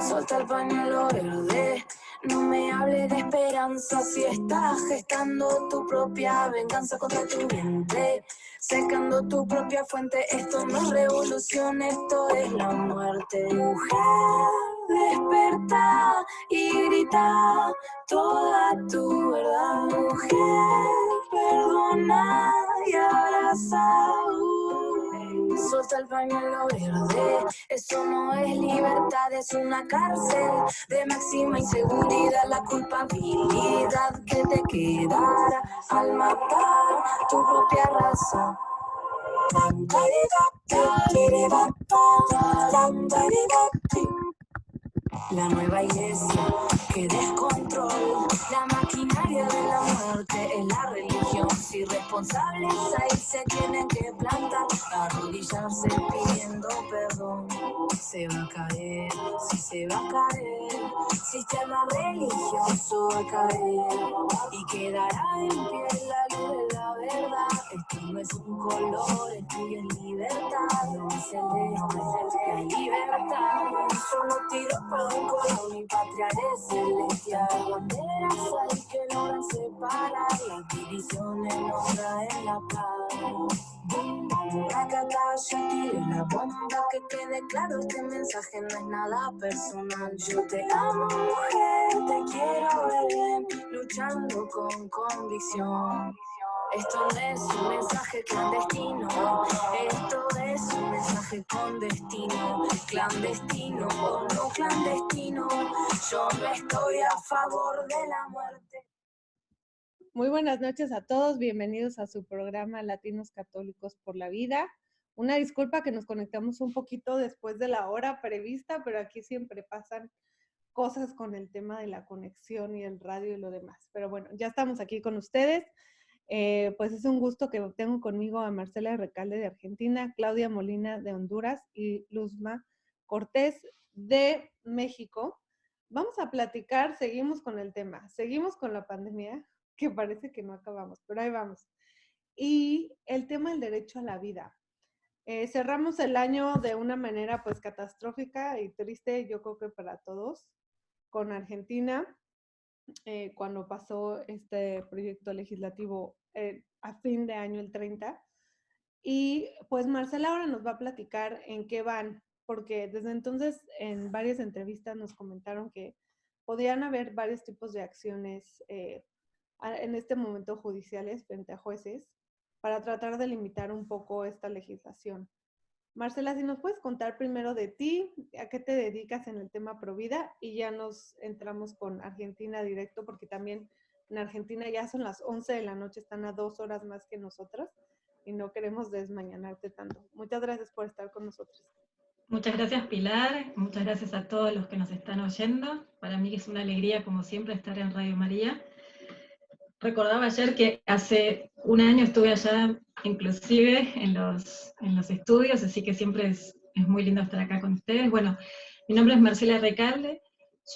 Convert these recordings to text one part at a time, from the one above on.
Solta el pañuelo verde, no me hables de esperanza si estás gestando tu propia venganza contra tu vientre, secando tu propia fuente. Esto no es revolución, esto es la muerte. Mujer, desperta y grita toda tu verdad. Mujer, perdona y abraza. Solta el pañuelo verde, eso no es libertad, es una cárcel de máxima inseguridad. La culpabilidad que te quedará al matar tu propia raza. La nueva iglesia que descontrol, la maquinaria de la muerte es la religión. Si responsables ahí se tienen que plantar, arrodillarse pidiendo perdón. Se va a caer, si se va a caer, sistema religioso va a caer y quedará en pie la luz de la verdad. Esto no es un color, esto es libertad, no es celeste, es libertad. Solo tiro para un color, mi patria es celestial. Banderas hay que logran separar, las divisiones no traen la paz. Racata, yo tiré la bomba, que quede claro, este mensaje no es nada personal. Yo te amo, mujer, te quiero ver bien, luchando con convicción. Esto no es un mensaje clandestino, esto es un mensaje con destino. Clandestino o no clandestino, yo no estoy a favor de la muerte. Muy buenas noches a todos, bienvenidos a su programa Latinos Católicos por la Vida. Una disculpa que nos conectamos un poquito después de la hora prevista, pero aquí siempre pasan cosas con el tema de la conexión y el radio y lo demás. Pero bueno, ya estamos aquí con ustedes. Pues es un gusto que tengo conmigo a Marcela Recalde de Argentina, Claudia Molina de Honduras y Luzma Cortés de México. Vamos a platicar, seguimos con el tema, seguimos con la pandemia, que parece que no acabamos, pero ahí vamos. Y el tema del derecho a la vida. Cerramos el año de una manera pues catastrófica y triste, yo creo que para todos, con Argentina, cuando pasó este proyecto legislativo a fin de año el 30. Y pues Marcela ahora nos va a platicar en qué van, porque desde entonces en varias entrevistas nos comentaron que podían haber varios tipos de acciones en este momento judiciales frente a jueces para tratar de limitar un poco esta legislación. Marcela, si nos puedes contar primero de ti, a qué te dedicas en el tema Provida, y ya nos entramos con Argentina directo, porque también en Argentina ya son las 11 de la noche, están a 2 horas más que nosotras, y no queremos desmañanarte tanto. Muchas gracias por estar con nosotros. Muchas gracias, Pilar, muchas gracias a todos los que nos están oyendo. Para mí es una alegría, como siempre, estar en Radio María. Recordaba ayer que hace un año estuve allá, inclusive, en los estudios, así que siempre es muy lindo estar acá con ustedes. Bueno, mi nombre es Marcela Recalde,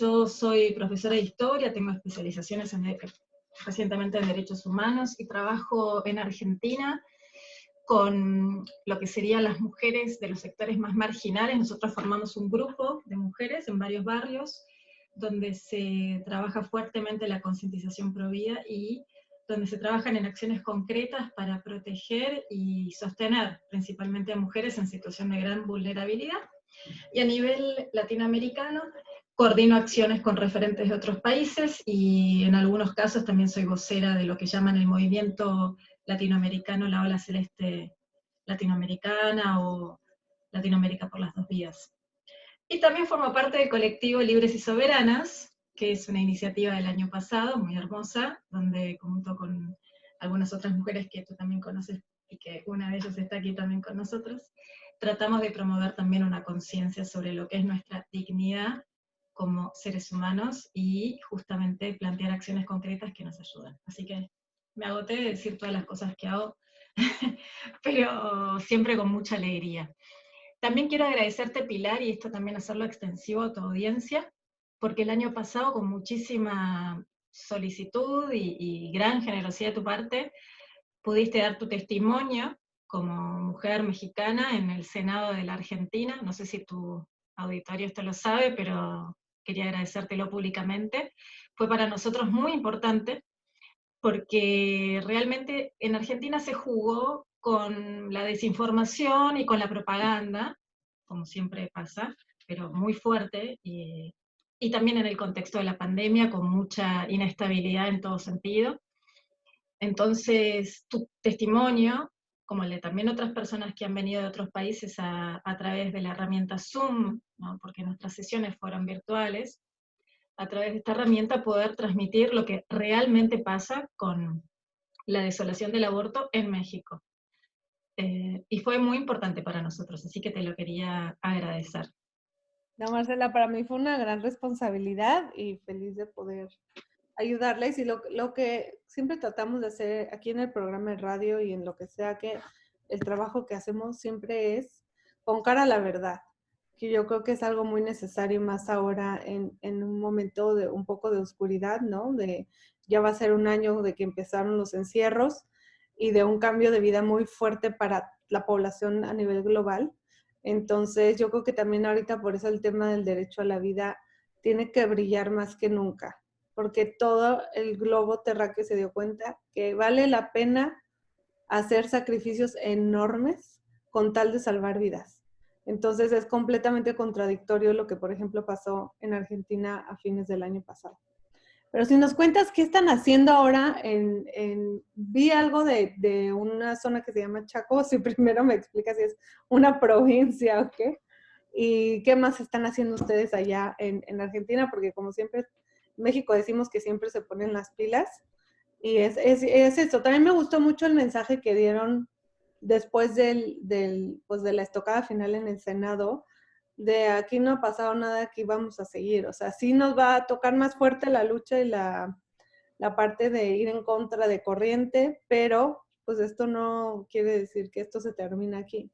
yo soy profesora de Historia, tengo especializaciones recientemente en Derechos Humanos, y trabajo en Argentina con lo que serían las mujeres de los sectores más marginales. Nosotros formamos un grupo de mujeres en varios barrios, donde se trabaja fuertemente la concientización pro vida y donde se trabajan en acciones concretas para proteger y sostener principalmente a mujeres en situación de gran vulnerabilidad. Y a nivel latinoamericano, coordino acciones con referentes de otros países y en algunos casos también soy vocera de lo que llaman el movimiento latinoamericano, la Ola Celeste Latinoamericana o Latinoamérica por las dos vías. Y también formo parte del colectivo Libres y Soberanas, que es una iniciativa del año pasado, muy hermosa, donde junto con algunas otras mujeres que tú también conoces, y que una de ellas está aquí también con nosotros, tratamos de promover también una conciencia sobre lo que es nuestra dignidad como seres humanos, y justamente plantear acciones concretas que nos ayudan. Así que me agoté de decir todas las cosas que hago, pero siempre con mucha alegría. También quiero agradecerte, Pilar, y esto también hacerlo extensivo a tu audiencia, porque el año pasado con muchísima solicitud y gran generosidad de tu parte, pudiste dar tu testimonio como mujer mexicana en el Senado de la Argentina. No sé si tu auditorio esto lo sabe, pero quería agradecértelo públicamente. Fue para nosotros muy importante, porque realmente en Argentina se jugó con la desinformación y con la propaganda, como siempre pasa, pero muy fuerte, y también en el contexto de la pandemia, con mucha inestabilidad en todo sentido. Entonces, tu testimonio, como el de también otras personas que han venido de otros países a través de la herramienta Zoom, ¿no? Porque nuestras sesiones fueron virtuales, a través de esta herramienta poder transmitir lo que realmente pasa con la desolación del aborto en México. Y fue muy importante para nosotros, así que te lo quería agradecer. No, Marcela, para mí fue una gran responsabilidad y feliz de poder ayudarles, y lo que siempre tratamos de hacer aquí en el programa de radio y en lo que sea que el trabajo que hacemos siempre es con cara a la verdad, que yo creo que es algo muy necesario más ahora en un momento de un poco de oscuridad, ¿no? Ya va a ser un año de que empezaron los encierros y de un cambio de vida muy fuerte para la población a nivel global. Entonces yo creo que también ahorita por eso el tema del derecho a la vida tiene que brillar más que nunca, porque todo el globo terráqueo se dio cuenta que vale la pena hacer sacrificios enormes con tal de salvar vidas. Entonces es completamente contradictorio lo que, por ejemplo, pasó en Argentina a fines del año pasado. Pero si nos cuentas qué están haciendo ahora, vi algo de una zona que se llama Chaco, si primero me explicas si es una provincia o qué, y qué más están haciendo ustedes allá en Argentina, porque como siempre, en México decimos que siempre se ponen las pilas, y es eso. También me gustó mucho el mensaje que dieron después pues de la estocada final en el Senado, de aquí no ha pasado nada, aquí vamos a seguir. O sea, sí nos va a tocar más fuerte la lucha y la parte de ir en contra de corriente, pero pues esto no quiere decir que esto se termina aquí.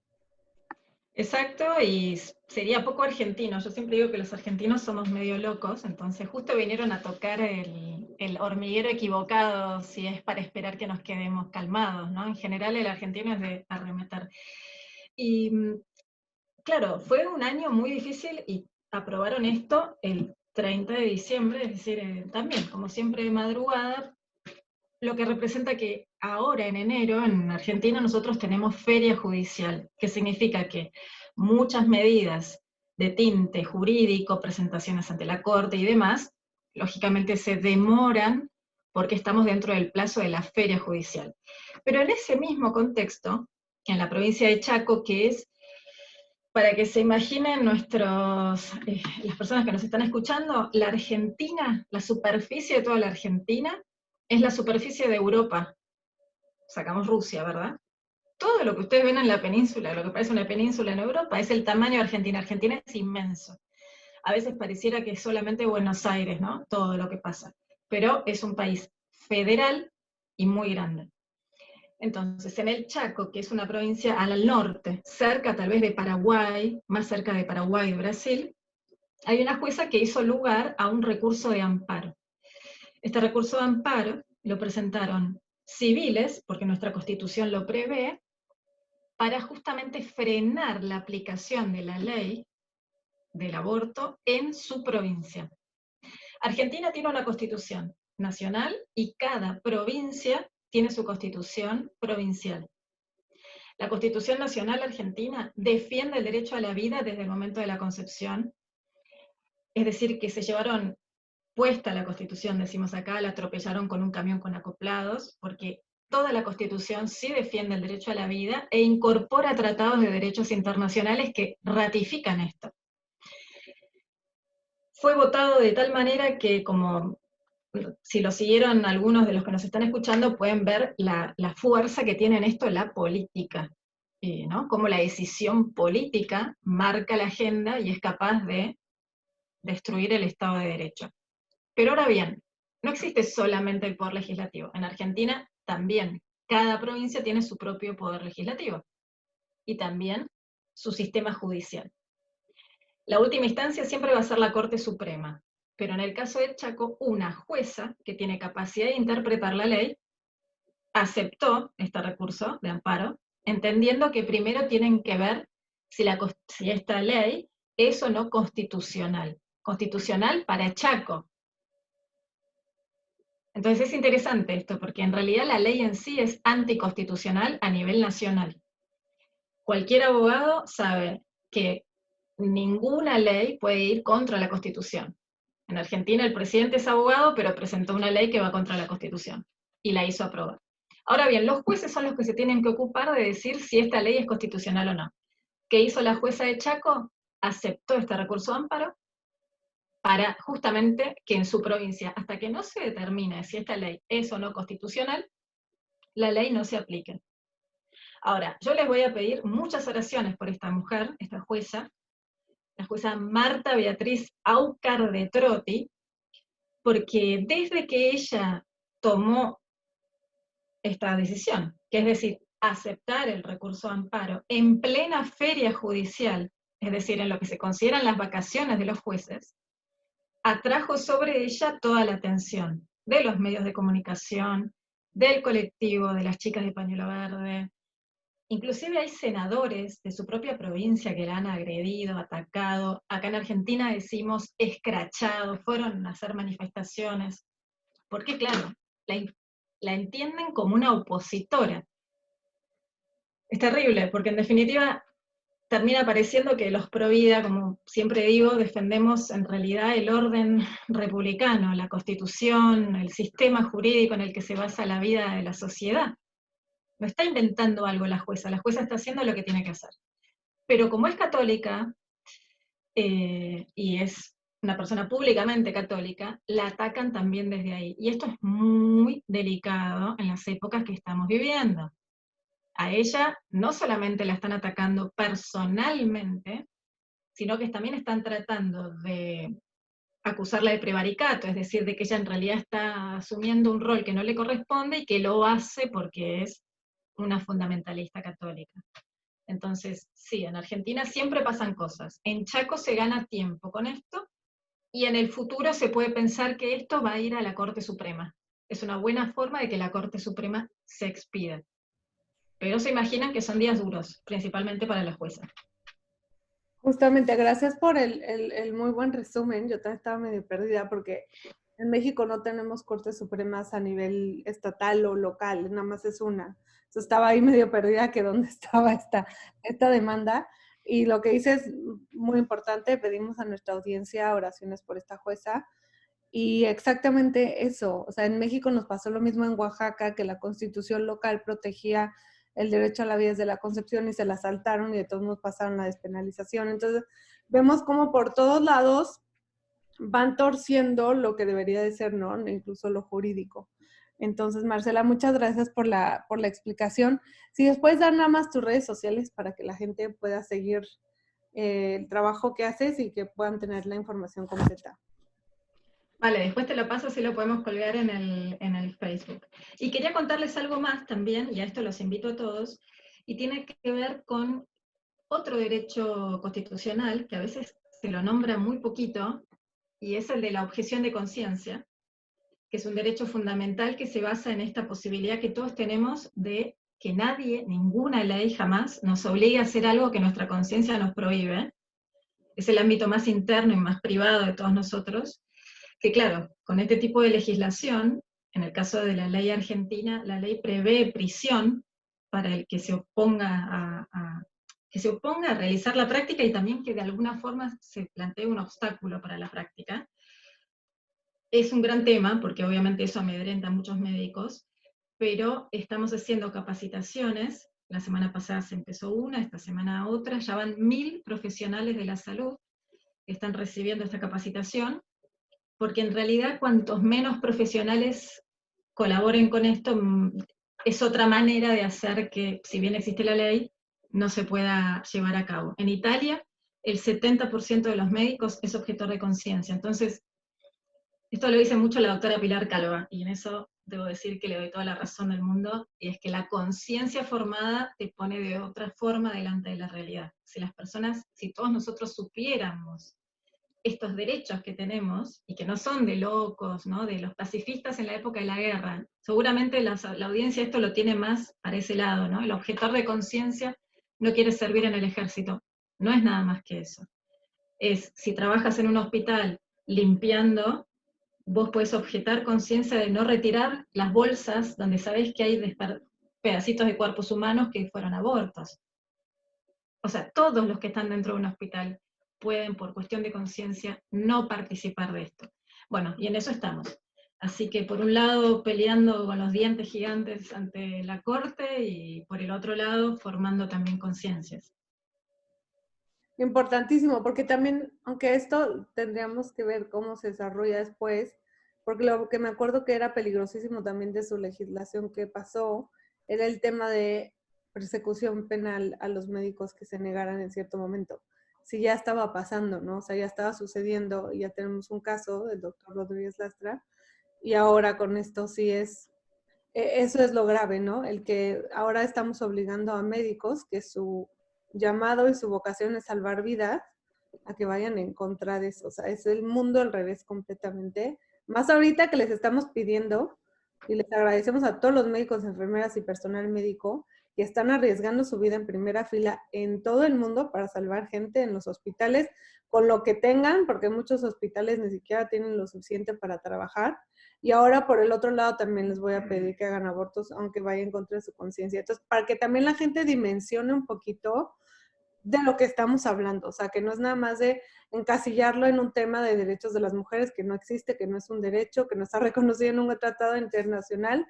Exacto, y sería poco argentino. Yo siempre digo que los argentinos somos medio locos, entonces justo vinieron a tocar el hormiguero equivocado, si es para esperar que nos quedemos calmados, ¿no? En general el argentino es de arremeter. Y claro, fue un año muy difícil y aprobaron esto el 30 de diciembre, es decir, también, como siempre, de madrugada, lo que representa que ahora en enero en Argentina nosotros tenemos feria judicial, que significa que muchas medidas de tinte jurídico, presentaciones ante la corte y demás, lógicamente se demoran porque estamos dentro del plazo de la feria judicial. Pero en ese mismo contexto, en la provincia de Chaco, que es, para que se imaginen las personas que nos están escuchando, la Argentina, la superficie de toda la Argentina, es la superficie de Europa. Sacamos Rusia, ¿verdad? Todo lo que ustedes ven en la península, lo que parece una península en Europa, es el tamaño de Argentina. Argentina es inmenso. A veces pareciera que es solamente Buenos Aires, ¿no? Todo lo que pasa. Pero es un país federal y muy grande. Entonces, en el Chaco, que es una provincia al norte, cerca tal vez de Paraguay, más cerca de Paraguay y Brasil, hay una jueza que hizo lugar a un recurso de amparo. Este recurso de amparo lo presentaron civiles, porque nuestra Constitución lo prevé, para justamente frenar la aplicación de la ley del aborto en su provincia. Argentina tiene una Constitución nacional y cada provincia tiene su Constitución provincial. La Constitución Nacional Argentina defiende el derecho a la vida desde el momento de la concepción, es decir, que se llevaron puesta la Constitución, decimos acá, la atropellaron con un camión con acoplados, porque toda la Constitución sí defiende el derecho a la vida e incorpora tratados de derechos internacionales que ratifican esto. Fue votado de tal manera que, como si lo siguieron algunos de los que nos están escuchando, pueden ver la fuerza que tiene en esto la política, ¿no? Cómo la decisión política marca la agenda y es capaz de destruir el Estado de Derecho. Pero ahora bien, no existe solamente el poder legislativo. En Argentina también cada provincia tiene su propio poder legislativo y también su sistema judicial. La última instancia siempre va a ser la Corte Suprema, Pero en el caso de Chaco, una jueza que tiene capacidad de interpretar la ley aceptó este recurso de amparo, entendiendo que primero tienen que ver si esta ley es o no constitucional. Constitucional para Chaco. Entonces es interesante esto, porque en realidad la ley en sí es anticonstitucional a nivel nacional. Cualquier abogado sabe que ninguna ley puede ir contra la Constitución. En Argentina el presidente es abogado, pero presentó una ley que va contra la Constitución y la hizo aprobar. Ahora bien, los jueces son los que se tienen que ocupar de decir si esta ley es constitucional o no. ¿Qué hizo la jueza de Chaco? Aceptó este recurso de amparo para justamente que en su provincia, hasta que no se determine si esta ley es o no constitucional, la ley no se aplique. Ahora, yo les voy a pedir muchas oraciones por esta mujer, esta jueza, la jueza Marta Beatriz Aucar de Trotti, porque desde que ella tomó esta decisión, que es decir, aceptar el recurso de amparo en plena feria judicial, es decir, en lo que se consideran las vacaciones de los jueces, atrajo sobre ella toda la atención de los medios de comunicación, del colectivo, de las chicas de pañuelo verde. Inclusive hay senadores de su propia provincia que la han agredido, atacado. Acá en Argentina decimos escrachado, fueron a hacer manifestaciones. Porque claro, la entienden como una opositora. Es terrible, porque en definitiva termina pareciendo que los pro vida, como siempre digo, defendemos en realidad el orden republicano, la constitución, el sistema jurídico en el que se basa la vida de la sociedad. No está inventando algo la jueza está haciendo lo que tiene que hacer. Pero como es católica, y es una persona públicamente católica, la atacan también desde ahí. Y esto es muy delicado en las épocas que estamos viviendo. A ella no solamente la están atacando personalmente, sino que también están tratando de acusarla de prevaricato, es decir, de que ella en realidad está asumiendo un rol que no le corresponde y que lo hace porque es una fundamentalista católica. Entonces, sí, en Argentina siempre pasan cosas. En Chaco se gana tiempo con esto, y en el futuro se puede pensar que esto va a ir a la Corte Suprema. Es una buena forma de que la Corte Suprema se expida. Pero se imaginan que son días duros, principalmente para la jueza. Justamente, gracias por el muy buen resumen. Yo también estaba medio perdida porque en México no tenemos cortes supremas a nivel estatal o local, nada más es una. Entonces estaba ahí medio perdida que dónde estaba esta demanda. Y lo que dice es muy importante, pedimos a nuestra audiencia oraciones por esta jueza. Y exactamente eso, o sea, en México nos pasó lo mismo en Oaxaca, que la constitución local protegía el derecho a la vida desde la concepción y se la saltaron y de todos modos pasaron la despenalización. Entonces, vemos como por todos lados van torciendo lo que debería de ser, ¿no? Incluso lo jurídico. Entonces, Marcela, muchas gracias por la explicación. Si después dar nada más tus redes sociales para que la gente pueda seguir el trabajo que haces y que puedan tener la información completa. Vale, después te lo paso, si lo podemos colgar en el Facebook. Y quería contarles algo más también, y a esto los invito a todos, y tiene que ver con otro derecho constitucional, que a veces se lo nombra muy poquito, y es el de la objeción de conciencia, que es un derecho fundamental que se basa en esta posibilidad que todos tenemos de que nadie, ninguna ley jamás, nos obligue a hacer algo que nuestra conciencia nos prohíbe. Es el ámbito más interno y más privado de todos nosotros, que claro, con este tipo de legislación, en el caso de la ley argentina, la ley prevé prisión para el que se oponga a realizar la práctica, y también que de alguna forma se plantee un obstáculo para la práctica. Es un gran tema, porque obviamente eso amedrenta a muchos médicos, pero estamos haciendo capacitaciones. La semana pasada se empezó una, esta semana otra, ya van 1000 profesionales de la salud que están recibiendo esta capacitación, porque en realidad cuantos menos profesionales colaboren con esto, es otra manera de hacer que, si bien existe la ley, no se pueda llevar a cabo. En Italia, el 70% de los médicos es objetor de conciencia. Entonces, esto lo dice mucho la doctora Pilar Calva, y en eso debo decir que le doy toda la razón del mundo, y es que la conciencia formada te pone de otra forma delante de la realidad. Si todos nosotros supiéramos estos derechos que tenemos, y que no son de locos, ¿no? De los pacifistas en la época de la guerra. Seguramente la audiencia esto lo tiene más para ese lado, ¿no? El objetor de conciencia no quiere servir en el ejército. No es nada más que eso. Es, si trabajas en un hospital limpiando, vos podés objetar conciencia de no retirar las bolsas donde sabés que hay pedacitos de cuerpos humanos que fueron abortos. O sea, todos los que están dentro de un hospital pueden, por cuestión de conciencia, no participar de esto. Bueno, y en eso estamos. Así que por un lado peleando con los dientes gigantes ante la corte, y por el otro lado formando también conciencias. Importantísimo, porque también, aunque esto tendríamos que ver cómo se desarrolla después, porque lo que me acuerdo que era peligrosísimo también de su legislación que pasó, era el tema de persecución penal a los médicos que se negaran en cierto momento. Si ya estaba pasando, ¿no? O sea, ya estaba sucediendo, y ya tenemos un caso del doctor Rodríguez Lastra, y ahora con esto sí es, eso es lo grave, ¿no? El que ahora estamos obligando a médicos que su llamado y su vocación es salvar vidas, a que vayan en contra de eso. O sea, es el mundo al revés completamente. Más ahorita que les estamos pidiendo, y les agradecemos a todos los médicos, enfermeras y personal médico que están arriesgando su vida en primera fila en todo el mundo para salvar gente en los hospitales, con lo que tengan, porque muchos hospitales ni siquiera tienen lo suficiente para trabajar. Y ahora por el otro lado también les voy a pedir que hagan abortos, aunque vaya en contra de su conciencia. Entonces, para que también la gente dimensione un poquito de lo que estamos hablando, o sea, que no es nada más de encasillarlo en un tema de derechos de las mujeres, que no existe, que no es un derecho, que no está reconocido en un tratado internacional.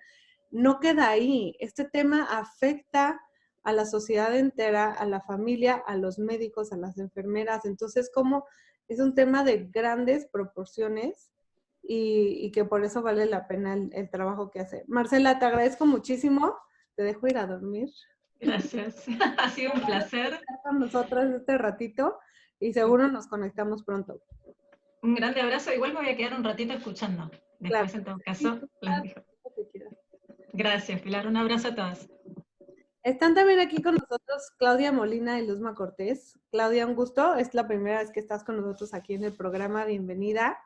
No queda ahí. Este tema afecta a la sociedad entera, a la familia, a los médicos, a las enfermeras. Entonces, como es un tema de grandes proporciones, y que por eso vale la pena el trabajo que hace. Marcela, te agradezco muchísimo. Te dejo ir a dormir. Gracias, ha sido un placer. Estar con nosotros este ratito, y seguro nos conectamos pronto. Un grande abrazo, igual me voy a quedar un ratito escuchando. Después, Claro. en todo caso, las dejo. Gracias, Pilar, un abrazo a todas. Están también aquí con nosotros Claudia Molina y Luzma Cortés. Claudia, un gusto. Es la primera vez que estás con nosotros aquí en el programa. Bienvenida.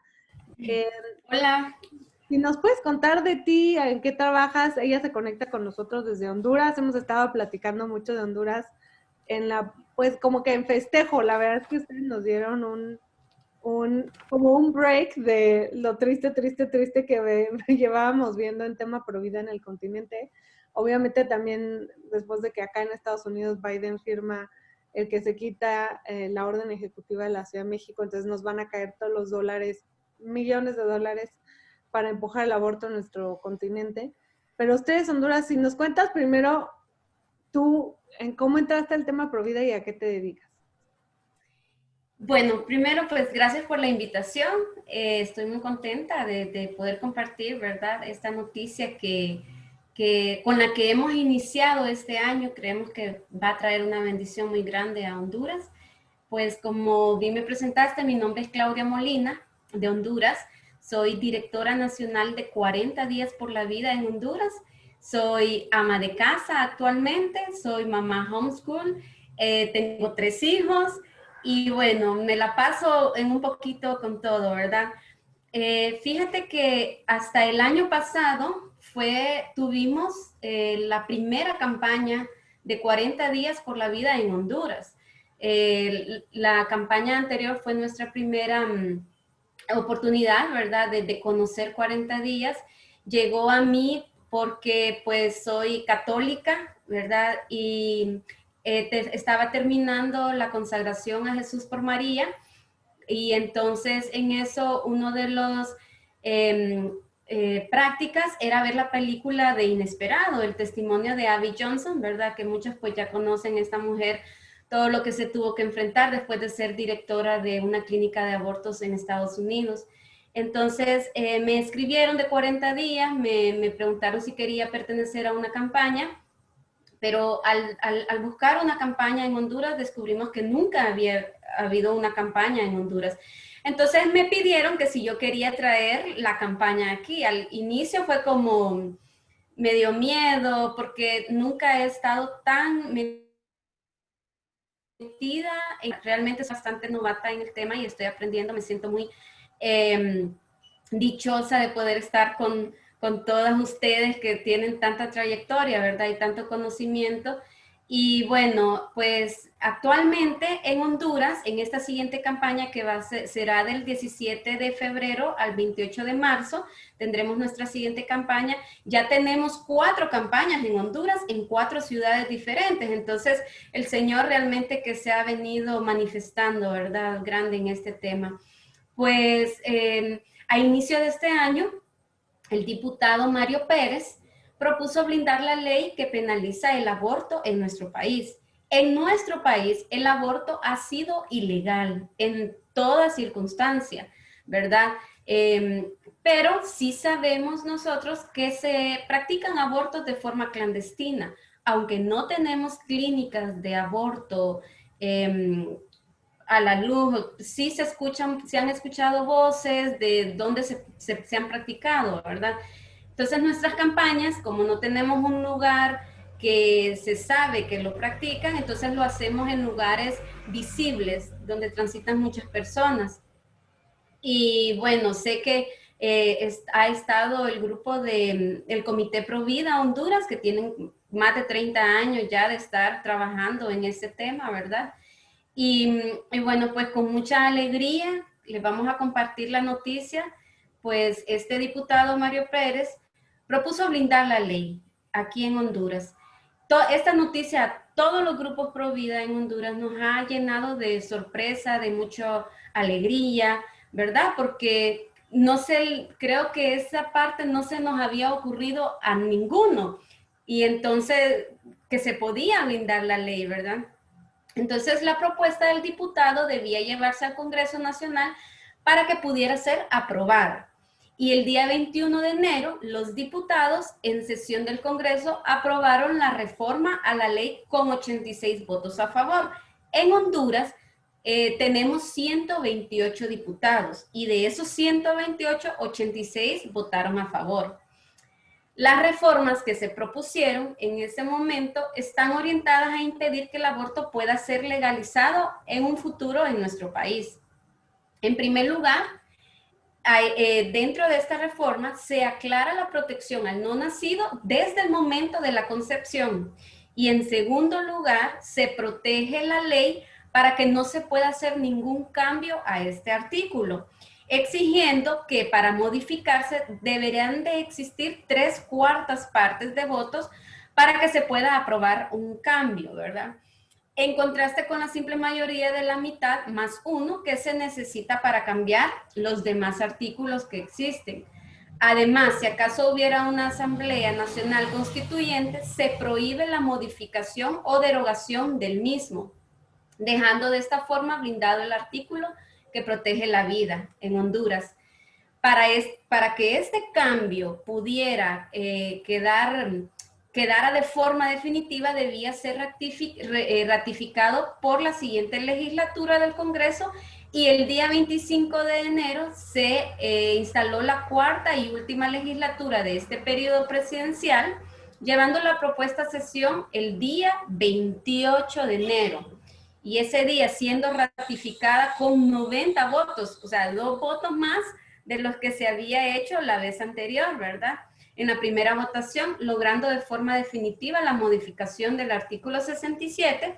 Hola. Si nos puedes contar de ti, en qué trabajas. Ella se conecta con nosotros desde Honduras. Hemos estado platicando mucho de Honduras pues como que en festejo. La verdad es que ustedes nos dieron como un break de lo triste que llevábamos viendo en tema Provida en el continente. Obviamente también después de que acá en Estados Unidos Biden firma el que se quita la orden ejecutiva de la Ciudad de México, entonces nos van a caer todos los dólares, millones de dólares, para empujar el aborto en nuestro continente. Pero ustedes, Honduras, si nos cuentas primero tú en cómo entraste al tema Provida y a qué te dedicas. Bueno, primero, pues gracias por la invitación. Estoy muy contenta de poder compartir, ¿verdad? Esta noticia con la que hemos iniciado este año. Creemos que va a traer una bendición muy grande a Honduras. Pues como bien me presentaste, mi nombre es Claudia Molina, de Honduras. Soy directora nacional de 40 días por la vida en Honduras. Soy ama de casa actualmente, soy mamá homeschool, tengo 3 hijos. Y bueno, me la paso en un poquito con todo, ¿verdad? Fíjate que hasta el año pasado tuvimos la primera campaña de 40 días por la vida en Honduras. La campaña anterior fue nuestra primera oportunidad, ¿verdad? De conocer 40 días. Llegó a mí porque pues soy católica, ¿verdad? Y estaba terminando la consagración a Jesús por María, y entonces en eso uno de los prácticas era ver la película de Inesperado, el testimonio de Abby Johnson, ¿verdad? Que muchos pues ya conocen esta mujer, todo lo que se tuvo que enfrentar después de ser directora de una clínica de abortos en Estados Unidos. Entonces me escribieron de 40 días, me preguntaron si quería pertenecer a una campaña, pero al buscar una campaña en Honduras descubrimos que nunca había habido una campaña en Honduras. Entonces me pidieron que si yo quería traer la campaña aquí. Al inicio fue como me dio miedo porque nunca he estado tan realmente es bastante novata en el tema y estoy aprendiendo, me siento muy dichosa de poder estar con todas ustedes que tienen tanta trayectoria, ¿verdad? Y tanto conocimiento. Y bueno, pues actualmente en Honduras, en esta siguiente campaña que será del 17 de febrero al 28 de marzo, tendremos nuestra siguiente campaña. Ya tenemos 4 campañas en Honduras, en 4 ciudades diferentes. Entonces, el Señor realmente que se ha venido manifestando, ¿verdad? Grande en este tema. Pues a inicio de este año, el diputado Mario Pérez propuso blindar la ley que penaliza el aborto en nuestro país. En nuestro país, el aborto ha sido ilegal en toda circunstancia, ¿verdad? Pero sí sabemos nosotros que se practican abortos de forma clandestina, aunque no tenemos clínicas de aborto a la luz, sí se han escuchado voces de dónde se han practicado, ¿verdad? Entonces nuestras campañas, como no tenemos un lugar que se sabe que lo practican, entonces lo hacemos en lugares visibles, donde transitan muchas personas. Y bueno, sé que ha estado el grupo del Comité Pro Vida Honduras, que tienen más de 30 años ya de estar trabajando en este tema, ¿verdad? Y bueno, pues con mucha alegría les vamos a compartir la noticia, pues este diputado Mario Pérez propuso blindar la ley aquí en Honduras. Esta noticia a todos los grupos pro vida en Honduras nos ha llenado de sorpresa, de mucha alegría, ¿verdad? Porque no sé, creo que esa parte no se nos había ocurrido a ninguno. Y entonces, que se podía blindar la ley, ¿verdad? Entonces, la propuesta del diputado debía llevarse al Congreso Nacional para que pudiera ser aprobada. Y el día 21 de enero, los diputados en sesión del Congreso aprobaron la reforma a la ley con 86 votos a favor. En Honduras tenemos 128 diputados y de esos 128, 86 votaron a favor. Las reformas que se propusieron en ese momento están orientadas a impedir que el aborto pueda ser legalizado en un futuro en nuestro país. En primer lugar, dentro de esta reforma se aclara la protección al no nacido desde el momento de la concepción. Y en segundo lugar, se protege la ley para que no se pueda hacer ningún cambio a este artículo, exigiendo que para modificarse deberían de existir 3/4 partes de votos para que se pueda aprobar un cambio, ¿verdad? En contraste con la simple mayoría de la mitad más 1 que se necesita para cambiar los demás artículos que existen. Además, si acaso hubiera una Asamblea Nacional Constituyente, se prohíbe la modificación o derogación del mismo, dejando de esta forma blindado el artículo que protege la vida en Honduras. Para que este cambio pudiera quedara de forma definitiva, debía ser ratificado por la siguiente legislatura del Congreso y el día 25 de enero se instaló la 4ª y última legislatura de este periodo presidencial, llevando la propuesta a sesión el día 28 de enero. Y ese día siendo ratificada con 90 votos, o sea, 2 votos más de los que se había hecho la vez anterior, ¿verdad? En la primera votación, logrando de forma definitiva la modificación del artículo 67.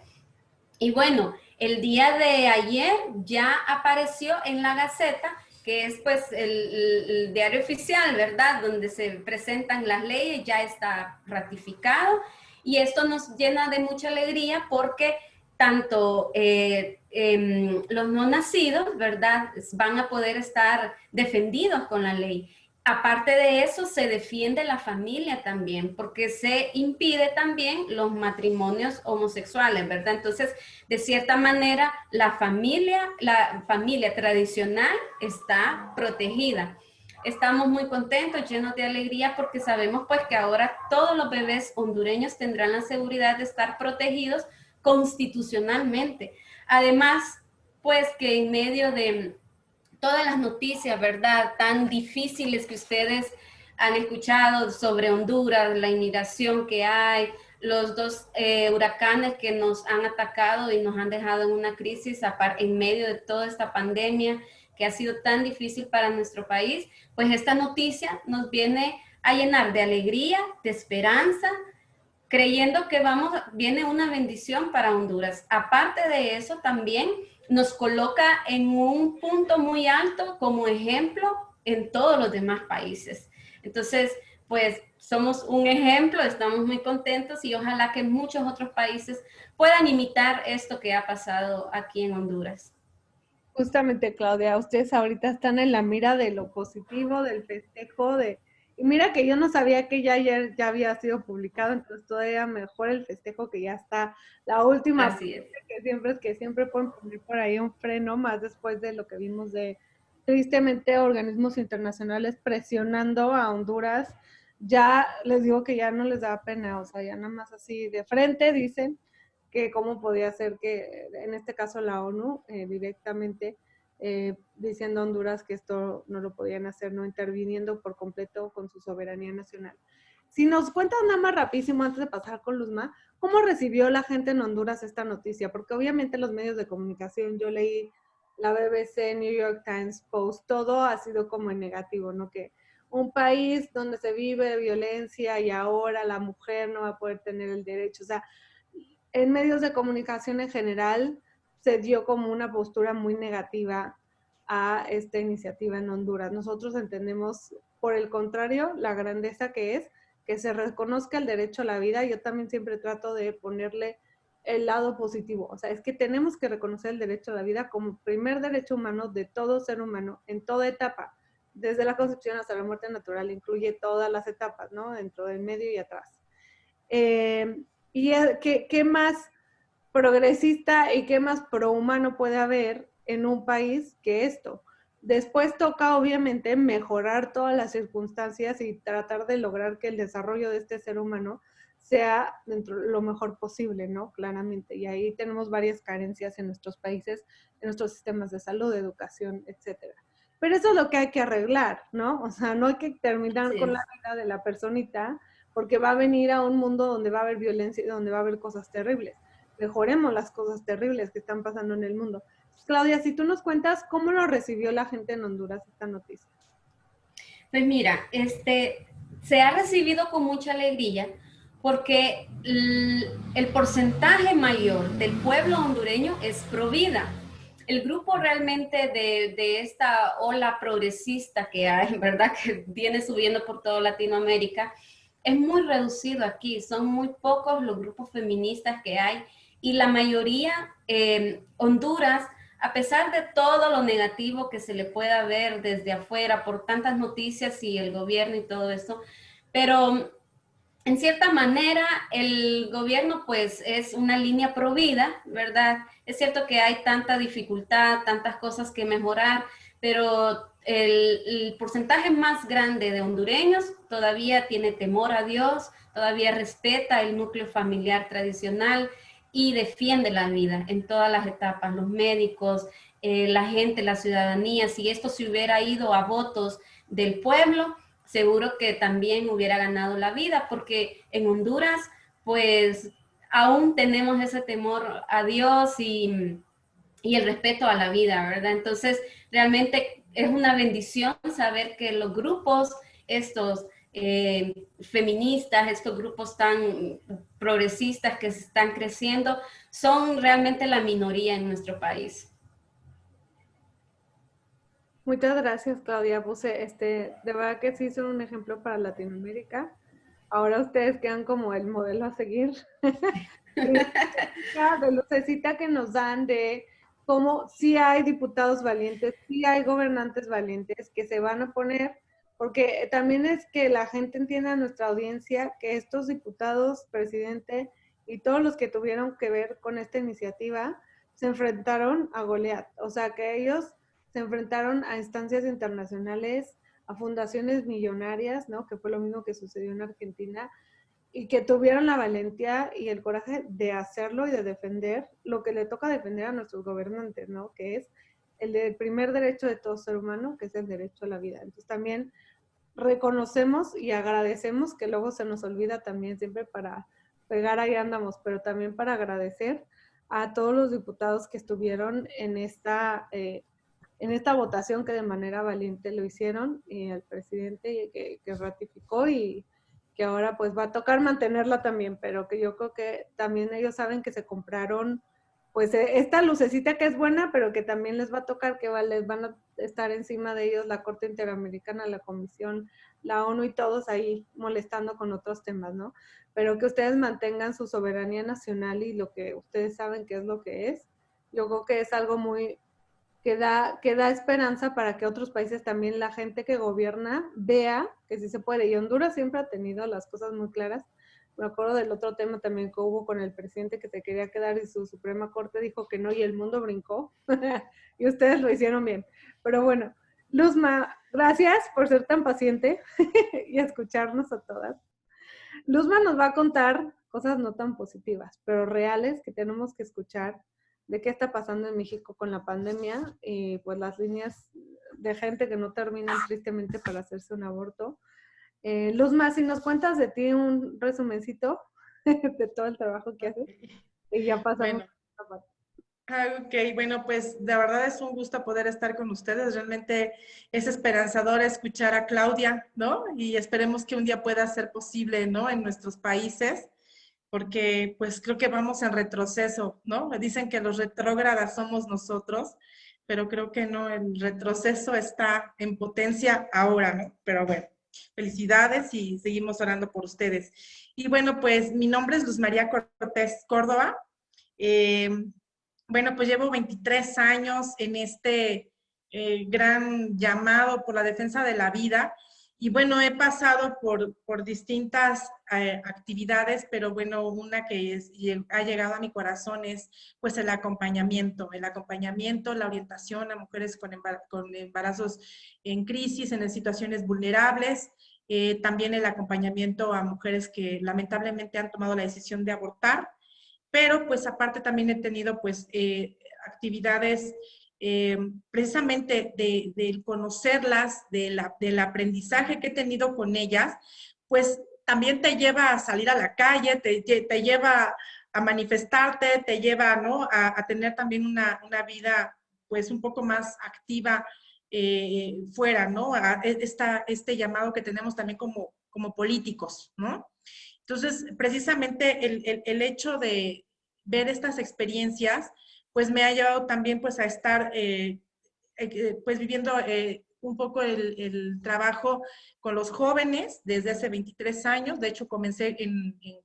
Y bueno, el día de ayer ya apareció en la Gaceta, que es pues el diario oficial, ¿verdad? Donde se presentan las leyes, ya está ratificado. Y esto nos llena de mucha alegría porque tanto los no nacidos, ¿verdad? Van a poder estar defendidos con la ley. Aparte de eso, se defiende la familia también, porque se impide también los matrimonios homosexuales, ¿verdad? Entonces, de cierta manera, la familia tradicional está protegida. Estamos muy contentos, llenos de alegría, porque sabemos pues que ahora todos los bebés hondureños tendrán la seguridad de estar protegidos constitucionalmente. Además, pues que en medio de todas las noticias, ¿verdad?, tan difíciles que ustedes han escuchado sobre Honduras, la inmigración que hay, los dos huracanes que nos han atacado y nos han dejado en una crisis en medio de toda esta pandemia que ha sido tan difícil para nuestro país, pues esta noticia nos viene a llenar de alegría, de esperanza, creyendo que viene una bendición para Honduras. Aparte de eso, también nos coloca en un punto muy alto como ejemplo en todos los demás países. Entonces, pues somos un ejemplo, estamos muy contentos y ojalá que muchos otros países puedan imitar esto que ha pasado aquí en Honduras. Justamente, Claudia, ustedes ahorita están en la mira de lo positivo, del festejo, y mira que yo no sabía que ya ayer ya había sido publicado, entonces todavía mejor el festejo que ya está la última. Así es. Que siempre pueden poner por ahí un freno más después de lo que vimos de, tristemente, organismos internacionales presionando a Honduras. Ya les digo que ya no les da pena, o sea, ya nada más así de frente dicen que cómo podía ser que, en este caso la ONU, directamente diciendo a Honduras que esto no lo podían hacer, no interviniendo por completo con su soberanía nacional. Si nos cuentas nada más rapidísimo antes de pasar con Luzma, ¿cómo recibió la gente en Honduras esta noticia? Porque obviamente los medios de comunicación, yo leí la BBC, New York Times, Post, todo ha sido como en negativo, ¿no? Que un país donde se vive violencia y ahora la mujer no va a poder tener el derecho, o sea, en medios de comunicación en general se dio como una postura muy negativa a esta iniciativa en Honduras. Nosotros entendemos, por el contrario, la grandeza que es que se reconozca el derecho a la vida. Yo también siempre trato de ponerle el lado positivo. O sea, es que tenemos que reconocer el derecho a la vida como primer derecho humano de todo ser humano en toda etapa, desde la concepción hasta la muerte natural, incluye todas las etapas, ¿no? Dentro del medio y atrás. ¿Y qué más progresista y qué más prohumano puede haber en un país que esto? Después toca, obviamente, mejorar todas las circunstancias y tratar de lograr que el desarrollo de este ser humano sea dentro lo mejor posible, ¿no? Claramente. Y ahí tenemos varias carencias en nuestros países, en nuestros sistemas de salud, de educación, etcétera. Pero eso es lo que hay que arreglar, ¿no? O sea, no hay que terminar con la vida de la personita, porque va a venir a un mundo donde va a haber violencia y donde va a haber cosas terribles. Mejoremos las cosas terribles que están pasando en el mundo. Claudia, si tú nos cuentas cómo lo recibió la gente en Honduras esta noticia. Pues mira, se ha recibido con mucha alegría porque el porcentaje mayor del pueblo hondureño es pro vida. El grupo realmente de esta ola progresista que hay, ¿verdad? Que viene subiendo por toda Latinoamérica, es muy reducido aquí. Son muy pocos los grupos feministas que hay y la mayoría, Honduras, a pesar de todo lo negativo que se le pueda ver desde afuera por tantas noticias y el gobierno y todo eso, pero en cierta manera el gobierno pues es una línea pro vida, ¿verdad? Es cierto que hay tanta dificultad, tantas cosas que mejorar, pero el porcentaje más grande de hondureños todavía tiene temor a Dios, todavía respeta el núcleo familiar tradicional y defiende la vida en todas las etapas, los médicos, la gente, la ciudadanía. Si esto se hubiera ido a votos del pueblo, seguro que también hubiera ganado la vida, porque en Honduras, pues, aún tenemos ese temor a Dios y el respeto a la vida, ¿verdad? Entonces, realmente es una bendición saber que los grupos, estos feministas, estos grupos tan progresistas que se están creciendo, son realmente la minoría en nuestro país. Muchas gracias, Claudia. De verdad que sí son un ejemplo para Latinoamérica. Ahora ustedes quedan como el modelo a seguir. De lucecita que nos dan de cómo sí hay diputados valientes, sí hay gobernantes valientes que se van a poner, porque también es que la gente entienda, nuestra audiencia, que estos diputados, presidente y todos los que tuvieron que ver con esta iniciativa se enfrentaron a Goliat. O sea, que ellos se enfrentaron a instancias internacionales, a fundaciones millonarias, ¿no? Que fue lo mismo que sucedió en Argentina, y que tuvieron la valentía y el coraje de hacerlo y de defender lo que le toca defender a nuestros gobernantes, ¿no? Que es el primer derecho de todo ser humano, que es el derecho a la vida. Entonces también reconocemos y agradecemos, que luego se nos olvida también siempre para pegar ahí andamos, pero también para agradecer a todos los diputados que estuvieron en esta votación, que de manera valiente lo hicieron, y al presidente que ratificó, y que ahora pues va a tocar mantenerla también, pero que yo creo que también ellos saben que se compraron pues esta lucecita que es buena, pero que también les va a tocar, que les van a estar encima de ellos la Corte Interamericana, la Comisión, la ONU y todos ahí molestando con otros temas, ¿no? Pero que ustedes mantengan su soberanía nacional y lo que ustedes saben que es lo que es. Yo creo que es algo muy, que da esperanza para que otros países también, la gente que gobierna, vea que sí se puede. Y Honduras siempre ha tenido las cosas muy claras. Me acuerdo del otro tema también que hubo con el presidente que se quería quedar y su Suprema Corte dijo que no y el mundo brincó. Y ustedes lo hicieron bien. Pero bueno, Luzma, gracias por ser tan paciente y escucharnos a todas. Luzma nos va a contar cosas no tan positivas, pero reales, que tenemos que escuchar de qué está pasando en México con la pandemia y pues las líneas de gente que no terminan tristemente para hacerse un aborto. Luzma, si nos cuentas de ti un resumencito de todo el trabajo que haces y ya pasamos. Bueno, ok, bueno, pues de verdad es un gusto poder estar con ustedes. Realmente es esperanzador escuchar a Claudia, ¿no? Y esperemos que un día pueda ser posible, ¿no? En nuestros países, porque pues creo que vamos en retroceso, ¿no? Me dicen que los retrógradas somos nosotros, pero creo que no, el retroceso está en potencia ahora, ¿no? Pero bueno, felicidades y seguimos orando por ustedes. Y bueno, pues mi nombre es Luz María Cortés Córdoba. Bueno, pues llevo 23 años en este gran llamado por la defensa de la vida. Y bueno, he pasado por distintas actividades, pero bueno, una que ha llegado a mi corazón es pues el acompañamiento, la orientación a mujeres con embarazos en crisis, en situaciones vulnerables, también el acompañamiento a mujeres que lamentablemente han tomado la decisión de abortar, pero pues aparte también he tenido pues actividades precisamente de conocerlas, del aprendizaje que he tenido con ellas, pues también te lleva a salir a la calle, te lleva a manifestarte, te lleva, ¿no? a tener también una vida pues un poco más activa fuera, ¿no? A este llamado que tenemos también como políticos, ¿no? Entonces, precisamente el hecho de ver estas experiencias, pues me ha llevado también pues a estar pues viviendo un poco el trabajo con los jóvenes desde hace 23 años. De hecho, comencé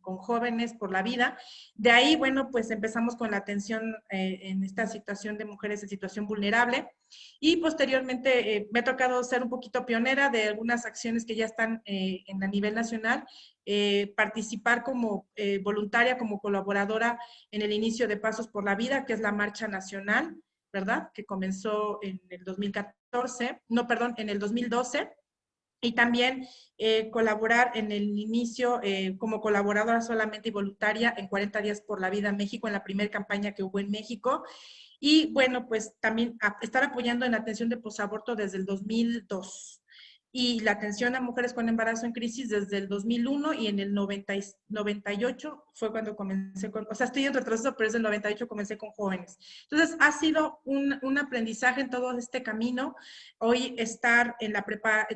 con Jóvenes por la Vida. De ahí, bueno, pues empezamos con la atención en esta situación de mujeres en situación vulnerable. Y posteriormente me ha tocado ser un poquito pionera de algunas acciones que ya están a nivel nacional, participar como voluntaria, como colaboradora en el inicio de Pasos por la Vida, que es la marcha nacional, ¿verdad? Que comenzó en el 2014, no, perdón, en el 2012. Y también colaborar en el inicio como colaboradora solamente y voluntaria en 40 días por la vida en México, en la primera campaña que hubo en México. Y bueno, pues también estar apoyando en atención de posaborto desde el 2002. Y la atención a mujeres con embarazo en crisis desde el 2001, y en el 98 fue cuando comencé con, o sea, estoy en retroceso, pero desde el 98 comencé con Jóvenes. Entonces, ha sido un aprendizaje en todo este camino. Hoy estar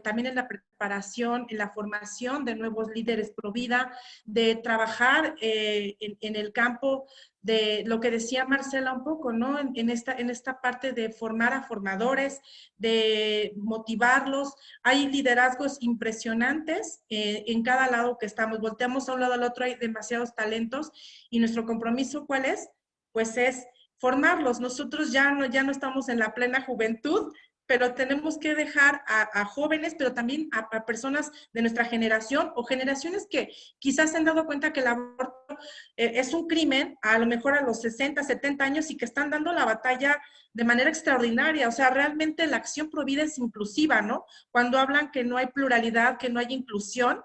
también en la preparación, en la formación de nuevos líderes pro vida, de trabajar en el campo de lo que decía Marcela un poco, ¿no? En esta parte de formar a formadores, de motivarlos. Hay liderazgos impresionantes en cada lado que estamos. Volteamos a un lado al otro, hay demasiados talentos, y nuestro compromiso, ¿cuál es? Pues es formarlos. Nosotros ya no estamos en la plena juventud, pero tenemos que dejar a jóvenes, pero también a personas de nuestra generación o generaciones que quizás se han dado cuenta que el aborto es un crimen, a lo mejor a los 60, 70 años, y que están dando la batalla de manera extraordinaria. O sea, realmente la acción pro vida es inclusiva, ¿no? Cuando hablan que no hay pluralidad, que no hay inclusión,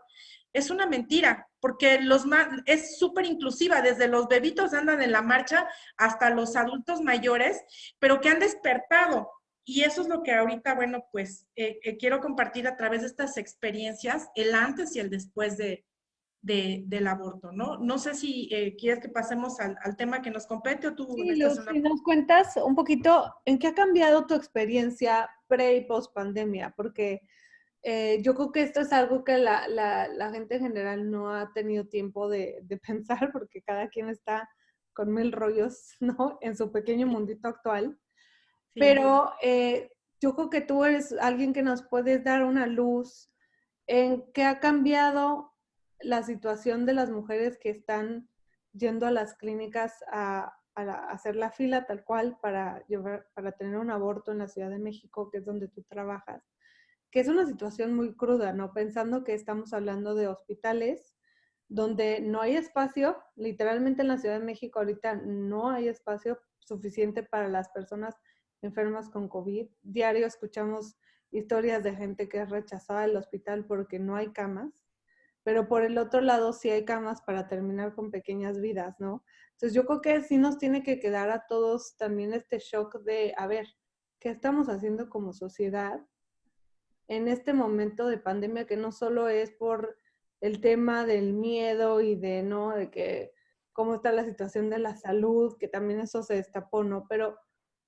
es una mentira, porque es súper inclusiva, desde los bebitos andan en la marcha hasta los adultos mayores, pero que han despertado. Y eso es lo que ahorita, bueno, pues quiero compartir a través de estas experiencias, el antes y el después de del aborto, ¿no? No sé si quieres que pasemos al tema que nos compete o tú Sí, estás Luz, en una... si nos cuentas un poquito en qué ha cambiado tu experiencia pre y post pandemia, porque yo creo que esto es algo que la gente en general no ha tenido tiempo de pensar, porque cada quien está con mil rollos, ¿no? En su pequeño mundito actual. Sí. Pero yo creo que tú eres alguien que nos puedes dar una luz en qué ha cambiado la situación de las mujeres que están yendo a las clínicas a hacer la fila tal cual para tener un aborto en la Ciudad de México, que es donde tú trabajas, que es una situación muy cruda, ¿no? Pensando que estamos hablando de hospitales donde no hay espacio, literalmente en la Ciudad de México ahorita no hay espacio suficiente para las personas enfermas con COVID. Diario escuchamos historias de gente que es rechazada del hospital porque no hay camas, pero por el otro lado sí hay camas para terminar con pequeñas vidas, ¿no? Entonces yo creo que sí nos tiene que quedar a todos también este shock de, a ver, ¿qué estamos haciendo como sociedad en este momento de pandemia que no solo es por el tema del miedo y de, ¿no? De que cómo está la situación de la salud, que también eso se destapó, ¿no? Pero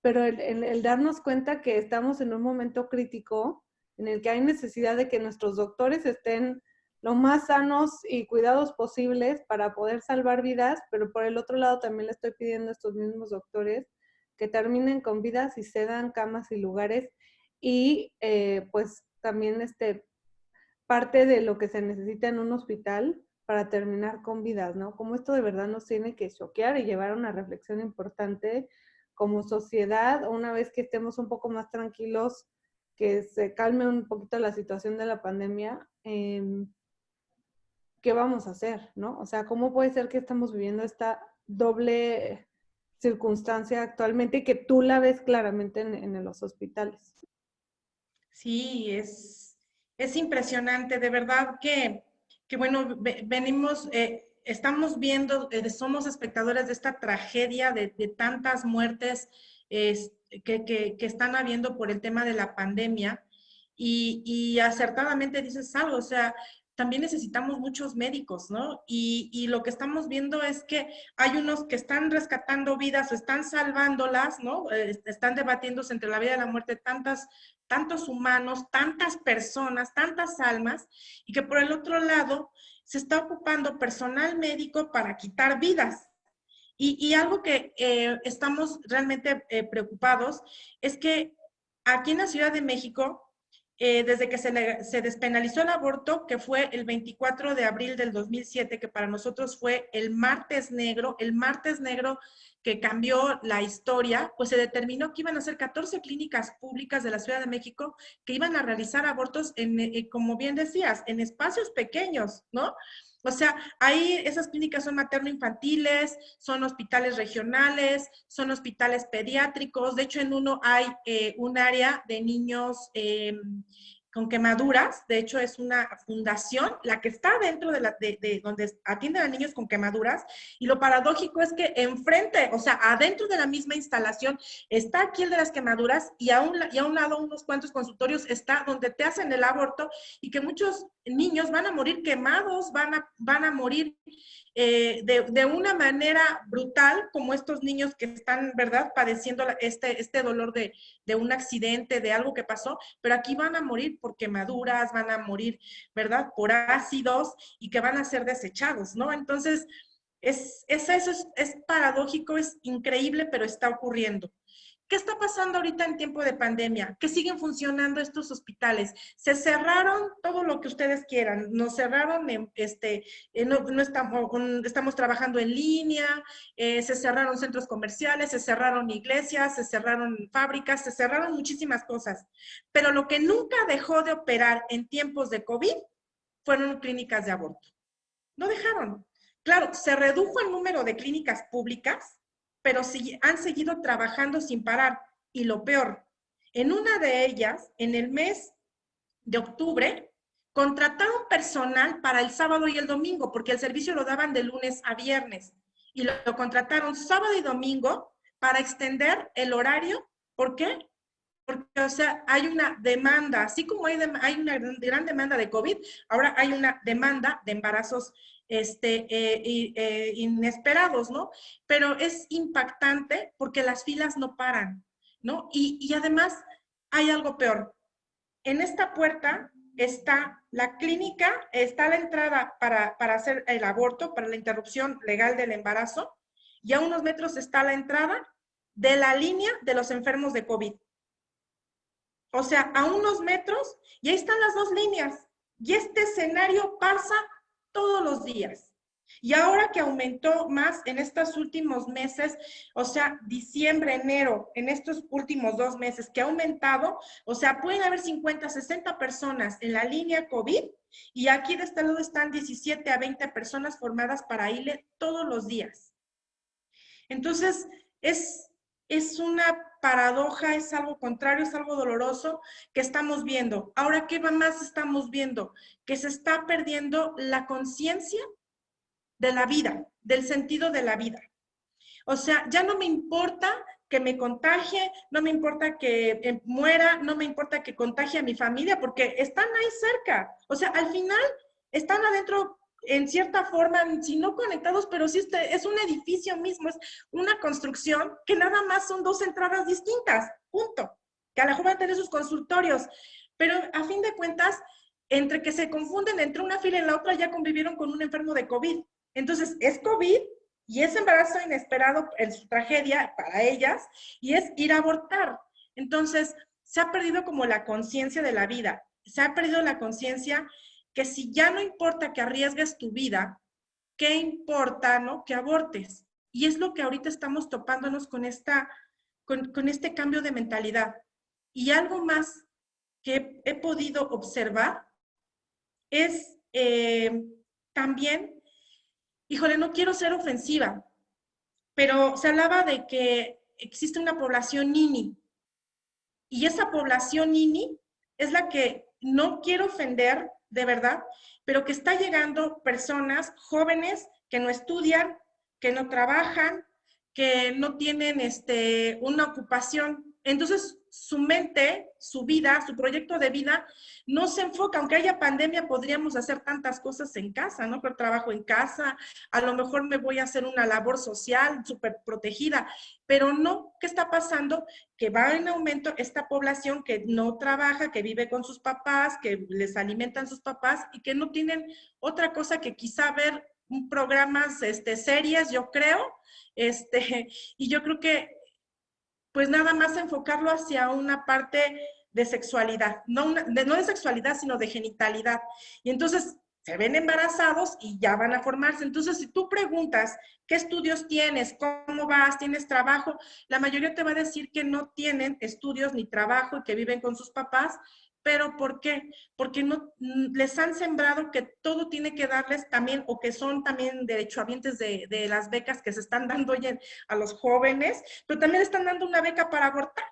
el darnos cuenta que estamos en un momento crítico en el que hay necesidad de que nuestros doctores estén lo más sanos y cuidados posibles para poder salvar vidas, pero por el otro lado también le estoy pidiendo a estos mismos doctores que terminen con vidas y cedan camas y lugares y pues también parte de lo que se necesita en un hospital para terminar con vidas, ¿no? Como esto de verdad nos tiene que choquear y llevar a una reflexión importante como sociedad, una vez que estemos un poco más tranquilos, que se calme un poquito la situación de la pandemia, ¿qué vamos a hacer, no? O sea, ¿cómo puede ser que estamos viviendo esta doble circunstancia actualmente y que tú la ves claramente en los hospitales? Sí, es impresionante, de verdad que bueno, venimos, estamos viendo, somos espectadores de esta tragedia de tantas muertes que están habiendo por el tema de la pandemia y acertadamente dices algo, o sea, también necesitamos muchos médicos, ¿no? Y lo que estamos viendo es que hay unos que están rescatando vidas o están salvándolas, ¿no? Están debatiéndose entre la vida y la muerte tantos humanos, tantas personas, tantas almas, y que por el otro lado se está ocupando personal médico para quitar vidas. Y algo que estamos realmente preocupados es que aquí en la Ciudad de México, desde que se despenalizó el aborto, que fue el 24 de abril del 2007, que para nosotros fue el martes negro que cambió la historia, pues se determinó que iban a ser 14 clínicas públicas de la Ciudad de México que iban a realizar abortos, como bien decías, en espacios pequeños, ¿no? O sea, ahí esas clínicas son materno-infantiles, son hospitales regionales, son hospitales pediátricos. De hecho, en uno hay un área de niños con quemaduras. De hecho, es una fundación, la que está dentro de donde atienden a niños con quemaduras. Y lo paradójico es que enfrente, o sea, adentro de la misma instalación, está aquí el de las quemaduras y a un lado, unos cuantos consultorios, está donde te hacen el aborto y que muchos niños van a morir quemados, van a morir de una manera brutal, como estos niños que están, ¿verdad?, padeciendo este dolor de un accidente, de algo que pasó, pero aquí van a morir por quemaduras, van a morir, ¿verdad?, por ácidos y que van a ser desechados, ¿no? Entonces, eso es paradójico, es increíble, pero está ocurriendo. ¿Qué está pasando ahorita en tiempo de pandemia? Que siguen funcionando estos hospitales. Se cerraron todo lo que ustedes quieran. Nos cerraron, no estamos trabajando en línea, se cerraron centros comerciales, se cerraron iglesias, se cerraron fábricas, se cerraron muchísimas cosas. Pero lo que nunca dejó de operar en tiempos de COVID fueron clínicas de aborto. No dejaron. Claro, se redujo el número de clínicas públicas, pero sí han seguido trabajando sin parar. Y lo peor, en una de ellas, en el mes de octubre, contrataron personal para el sábado y el domingo, porque el servicio lo daban de lunes a viernes. Y lo contrataron sábado y domingo para extender el horario. ¿Por qué? porque, o sea, hay una demanda, así como hay una gran demanda de COVID, ahora hay una demanda de embarazos inesperados, ¿no? Pero es impactante porque las filas no paran, ¿no? Y además hay algo peor. En esta puerta está la clínica, está la entrada para hacer el aborto, para la interrupción legal del embarazo, y a unos metros está la entrada de la línea de los enfermos de COVID. O sea, a unos metros, y ahí están las dos líneas. Y este escenario pasa todos los días. Y ahora que aumentó más en estos últimos meses, o sea, diciembre, enero, en estos últimos 2 meses que ha aumentado, o sea, pueden haber 50, 60 personas en la línea COVID, y aquí de este lado están 17 a 20 personas formadas para ILE todos los días. Entonces, es una paradoja, es algo contrario, es algo doloroso que estamos viendo. Ahora, ¿qué más estamos viendo? Que se está perdiendo la conciencia de la vida, del sentido de la vida. O sea, ya no me importa que me contagie, no me importa que muera, no me importa que contagie a mi familia, porque están ahí cerca. O sea, al final están adentro en cierta forma, si no conectados, pero sí es un edificio mismo, es una construcción que nada más son 2 entradas distintas, punto. Que a lo mejor van a tener sus consultorios, pero a fin de cuentas, entre que se confunden entre una fila y la otra, ya convivieron con un enfermo de COVID. Entonces, es COVID y es embarazo inesperado en su tragedia para ellas, y es ir a abortar. Entonces, se ha perdido como la conciencia de la vida, se ha perdido la conciencia que si ya no importa que arriesgues tu vida, ¿qué importa, no? Que abortes. Y es lo que ahorita estamos topándonos con este cambio de mentalidad. Y algo más que he podido observar es también, híjole, no quiero ser ofensiva, pero se hablaba de que existe una población nini. Y esa población nini es la que no quiero ofender, de verdad, pero que está llegando personas jóvenes que no estudian, que no trabajan, que no tienen una ocupación. Entonces, su mente, su vida, su proyecto de vida no se enfoca. Aunque haya pandemia, podríamos hacer tantas cosas en casa, ¿no? Pero trabajo en casa, a lo mejor me voy a hacer una labor social súper protegida, pero no. ¿Qué está pasando? Que va en aumento esta población que no trabaja, que vive con sus papás, que les alimentan sus papás y que no tienen otra cosa que quizá ver programas, series, yo creo, y yo creo que pues nada más enfocarlo hacia una parte de sexualidad, no de sexualidad, sino de genitalidad. Y entonces se ven embarazados y ya van a formarse. Entonces, si tú preguntas qué estudios tienes, cómo vas, tienes trabajo, la mayoría te va a decir que no tienen estudios ni trabajo y que viven con sus papás. ¿Pero por qué? Porque no les han sembrado que todo tiene que darles también, o que son también derechohabientes de las becas que se están dando a los jóvenes, pero también están dando una beca para abortar,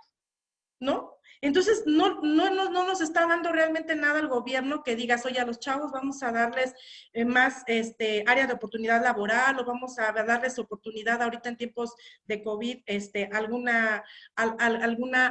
¿no? Entonces, no nos está dando realmente nada el gobierno que digas, oye, a los chavos vamos a darles más área de oportunidad laboral, o vamos a darles oportunidad ahorita en tiempos de COVID, alguna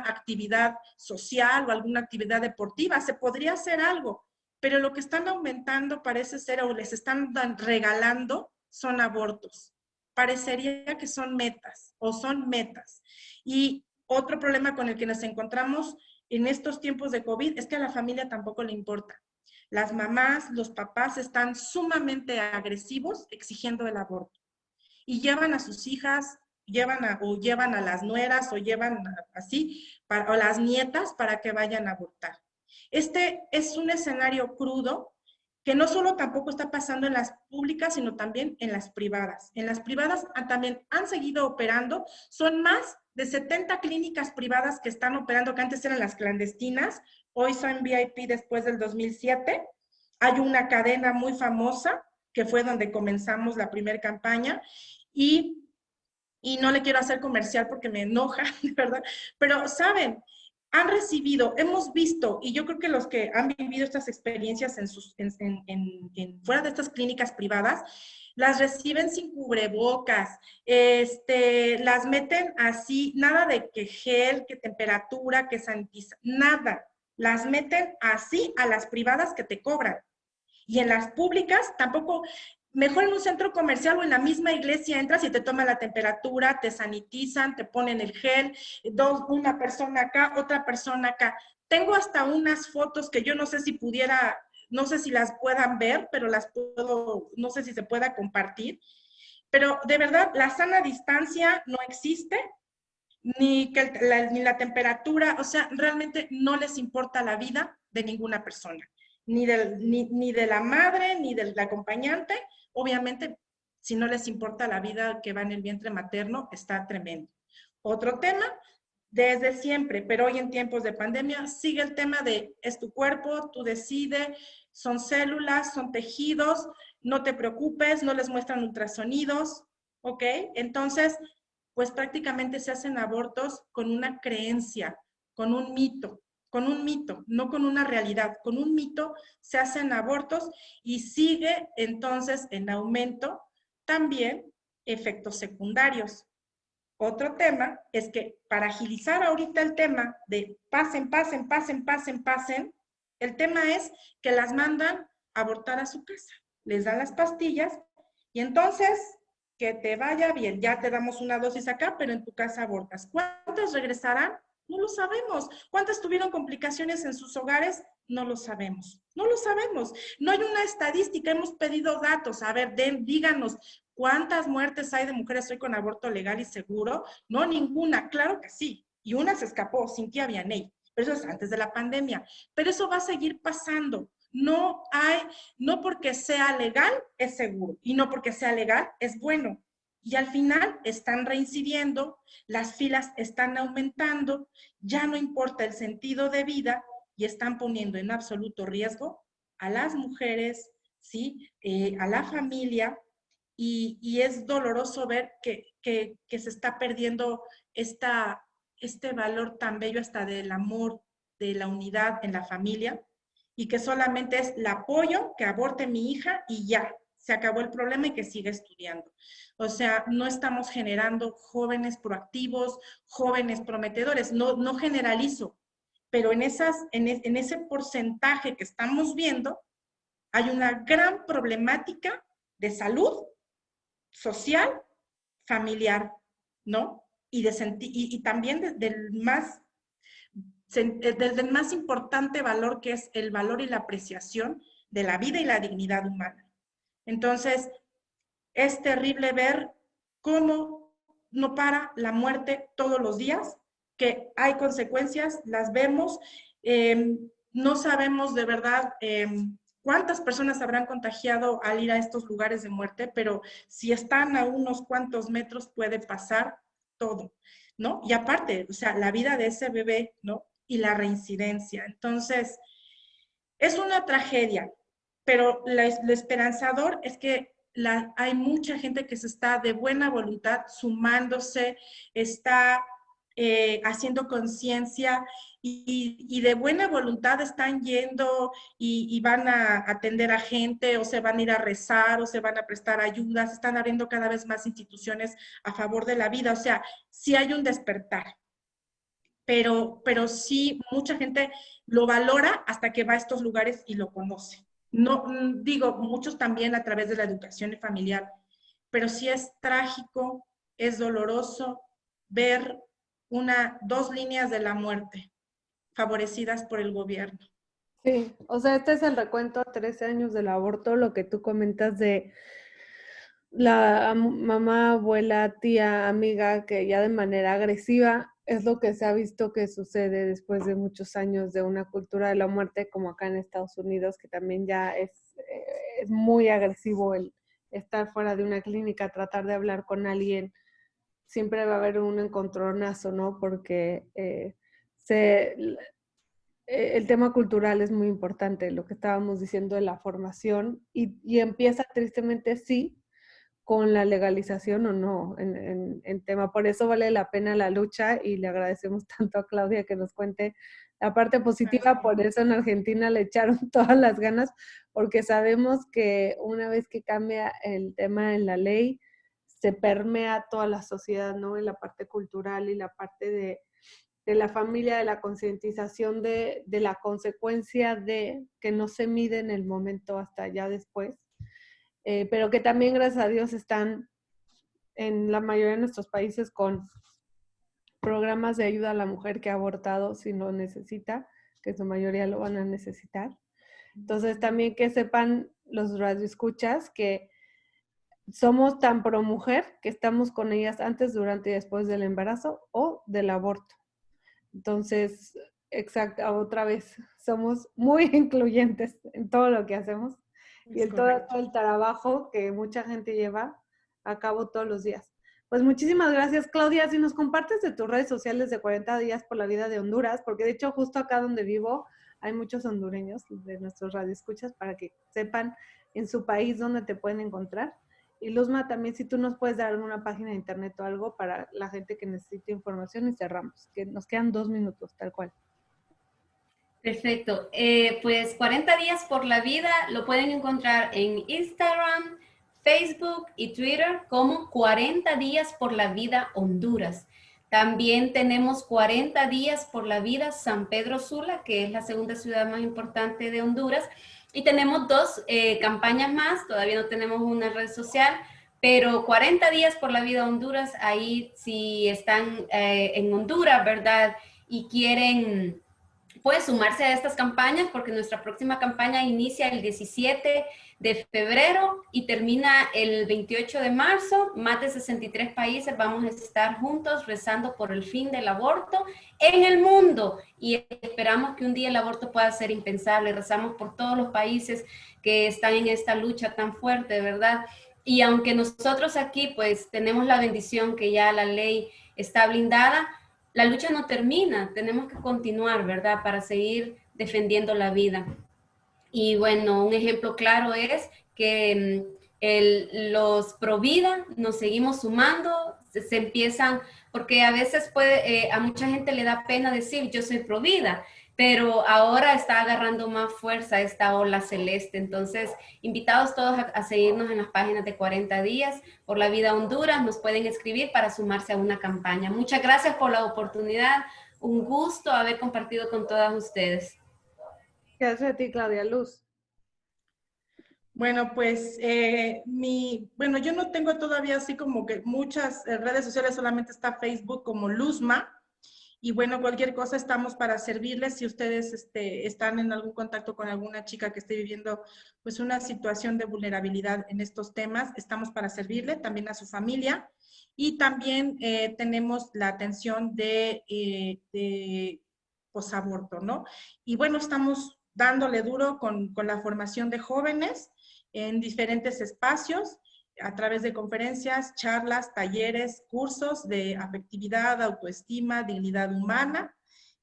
actividad social o alguna actividad deportiva. Se podría hacer algo, pero lo que están aumentando parece ser, o les están regalando, son abortos. Parecería que son metas, o son metas. Y otro problema con el que nos encontramos en estos tiempos de COVID es que a la familia tampoco le importa. Las mamás, los papás están sumamente agresivos exigiendo el aborto. Y llevan a sus hijas, llevan a las nueras, o llevan o las nietas para que vayan a abortar. Este es un escenario crudo que no solo tampoco está pasando en las públicas, sino también en las privadas. En las privadas también han seguido operando, son más de 70 clínicas privadas que están operando, que antes eran las clandestinas, hoy son VIP después del 2007. Hay una cadena muy famosa, que fue donde comenzamos la primera campaña, y no le quiero hacer comercial porque me enoja, ¿verdad? Pero, ¿saben? han recibido, hemos visto, y yo creo que los que han vivido estas experiencias fuera de estas clínicas privadas, las reciben sin cubrebocas, las meten así, nada de que gel, que temperatura, que sanitiza, nada. Las meten así a las privadas que te cobran. Y en las públicas tampoco, mejor en un centro comercial o en la misma iglesia entras y te toman la temperatura, te sanitizan, te ponen el gel, una persona acá, otra persona acá. Tengo hasta unas fotos que yo no sé si pudiera, no sé si las puedan ver, pero las puedo, no sé si se pueda compartir. Pero de verdad, la sana distancia no existe, ni la temperatura, o sea, realmente no les importa la vida de ninguna persona, ni de la madre, ni del acompañante. Obviamente, si no les importa la vida que va en el vientre materno, está tremendo. Otro tema, desde siempre, pero hoy en tiempos de pandemia, sigue el tema de es tu cuerpo, tú decides, son células, son tejidos, no te preocupes, no les muestran ultrasonidos, ¿ok? Entonces, pues prácticamente se hacen abortos con una creencia, con un mito, no con una realidad, con un mito se hacen abortos y sigue entonces en aumento también efectos secundarios. Otro tema es que para agilizar ahorita el tema de pasen, el tema es que las mandan a abortar a su casa, les dan las pastillas y entonces que te vaya bien, ya te damos una dosis acá, pero en tu casa abortas. ¿Cuántas regresarán? No lo sabemos. ¿Cuántas tuvieron complicaciones en sus hogares? No lo sabemos. No lo sabemos. No hay una estadística. Hemos pedido datos. A ver, díganos, ¿cuántas muertes hay de mujeres hoy con aborto legal y seguro? No, ninguna. Claro que sí. Y una se escapó, Cintia Vianey. Pero eso es antes de la pandemia. Pero eso va a seguir pasando. No porque sea legal es seguro y no porque sea legal es bueno. Y al final están reincidiendo, las filas están aumentando, ya no importa el sentido de vida y están poniendo en absoluto riesgo a las mujeres, ¿sí? A la familia, y es doloroso ver que se está perdiendo este valor tan bello hasta del amor, de la unidad en la familia, y que solamente es el apoyo, que aborte mi hija y ya, se acabó el problema y que siga estudiando. O sea, no estamos generando jóvenes proactivos, jóvenes prometedores, no generalizo, pero en ese porcentaje que estamos viendo, hay una gran problemática de salud social, familiar, ¿no? Y también desde el más importante valor, que es el valor y la apreciación de la vida y la dignidad humana. Entonces, es terrible ver cómo no para la muerte todos los días, que hay consecuencias, las vemos, no sabemos de verdad cuántas personas habrán contagiado al ir a estos lugares de muerte, pero si están a unos cuantos metros puede pasar todo, ¿no? Y aparte, o sea, la vida de ese bebé, ¿no? Y la reincidencia. Entonces, es una tragedia, pero lo esperanzador es que hay mucha gente que se está de buena voluntad sumándose, está haciendo conciencia y de buena voluntad están yendo y van a atender a gente o se van a ir a rezar o se van a prestar ayudas, están abriendo cada vez más instituciones a favor de la vida. O sea, sí hay un despertar. Pero sí mucha gente lo valora hasta que va a estos lugares y lo conoce. No, digo, muchos también a través de la educación familiar, pero sí es trágico, es doloroso ver dos líneas de la muerte favorecidas por el gobierno. Sí, o sea, este es el recuento a 13 años del aborto, lo que tú comentas de la mamá, abuela, tía, amiga, que ya de manera agresiva es lo que se ha visto que sucede después de muchos años de una cultura de la muerte, como acá en Estados Unidos, que también ya es muy agresivo el estar fuera de una clínica, tratar de hablar con alguien. Siempre va a haber un encontronazo, ¿no? Porque el tema cultural es muy importante, lo que estábamos diciendo de la formación, y empieza tristemente sí, con la legalización o no en tema. Por eso vale la pena la lucha y le agradecemos tanto a Claudia que nos cuente la parte positiva. Por eso en Argentina le echaron todas las ganas, porque sabemos que una vez que cambia el tema en la ley, se permea toda la sociedad, ¿no? En la parte cultural y la parte de la familia, de la concientización de la consecuencia de que no se mide en el momento hasta ya después. Pero que también, gracias a Dios, están en la mayoría de nuestros países con programas de ayuda a la mujer que ha abortado si lo necesita, que su mayoría lo van a necesitar. Entonces, también que sepan los radioescuchas que somos tan pro mujer que estamos con ellas antes, durante y después del embarazo o del aborto. Entonces, exacto, otra vez, somos muy incluyentes en todo lo que hacemos y en todo el trabajo que mucha gente lleva a cabo todos los días. Pues muchísimas gracias, Claudia. Si nos compartes de tus redes sociales de 40 días por la vida de Honduras, porque de hecho justo acá donde vivo hay muchos hondureños de nuestros radioescuchas para que sepan en su país dónde te pueden encontrar. Y Luzma, también si tú nos puedes dar una página de internet o algo para la gente que necesite información y cerramos, que nos quedan 2 minutos, tal cual. Perfecto. Pues 40 días por la vida lo pueden encontrar en Instagram, Facebook y Twitter como 40 días por la vida Honduras. También tenemos 40 días por la vida San Pedro Sula, que es la segunda ciudad más importante de Honduras. Y tenemos 2 campañas más, todavía no tenemos una red social, pero 40 días por la vida Honduras, ahí si están en Honduras, ¿verdad? Y quieren puede sumarse a estas campañas porque nuestra próxima campaña inicia el 17 de febrero y termina el 28 de marzo. Más de 63 países vamos a estar juntos rezando por el fin del aborto en el mundo y esperamos que un día el aborto pueda ser impensable. Rezamos por todos los países que están en esta lucha tan fuerte, ¿verdad? Y aunque nosotros aquí pues tenemos la bendición que ya la ley está blindada, la lucha no termina, tenemos que continuar, ¿verdad? Para seguir defendiendo la vida. Y bueno, un ejemplo claro es que los pro vida nos seguimos sumando, se empiezan, porque a veces a mucha gente le da pena decir yo soy pro vida, pero ahora está agarrando más fuerza esta ola celeste. Entonces, invitados todos a seguirnos en las páginas de 40 días por la vida Honduras, nos pueden escribir para sumarse a una campaña. Muchas gracias por la oportunidad, un gusto haber compartido con todas ustedes. Gracias a ti, Claudia. Luz. Bueno, pues yo no tengo todavía así como que muchas redes sociales, solamente está Facebook como Luzma. Y bueno, cualquier cosa estamos para servirles. Si ustedes están en algún contacto con alguna chica que esté viviendo pues una situación de vulnerabilidad en estos temas, estamos para servirle, también a su familia. Y también tenemos la atención de posaborto, ¿no? Y bueno, estamos dándole duro con la formación de jóvenes en diferentes espacios, a través de conferencias, charlas, talleres, cursos de afectividad, autoestima, dignidad humana.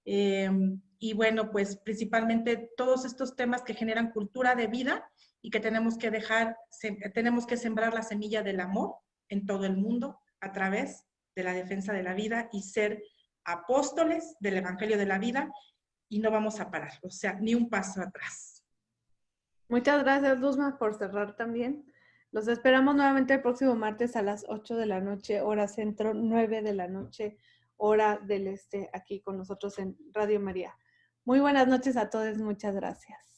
Y bueno, pues principalmente todos estos temas que generan cultura de vida y que tenemos que sembrar la semilla del amor en todo el mundo a través de la defensa de la vida y ser apóstoles del Evangelio de la vida, y no vamos a parar, o sea, ni un paso atrás. Muchas gracias, Luzma, por cerrar también. Los esperamos nuevamente el próximo martes a las 8 de la noche, hora centro, 9 de la noche, hora del este, aquí con nosotros en Radio María. Muy buenas noches a todos, muchas gracias.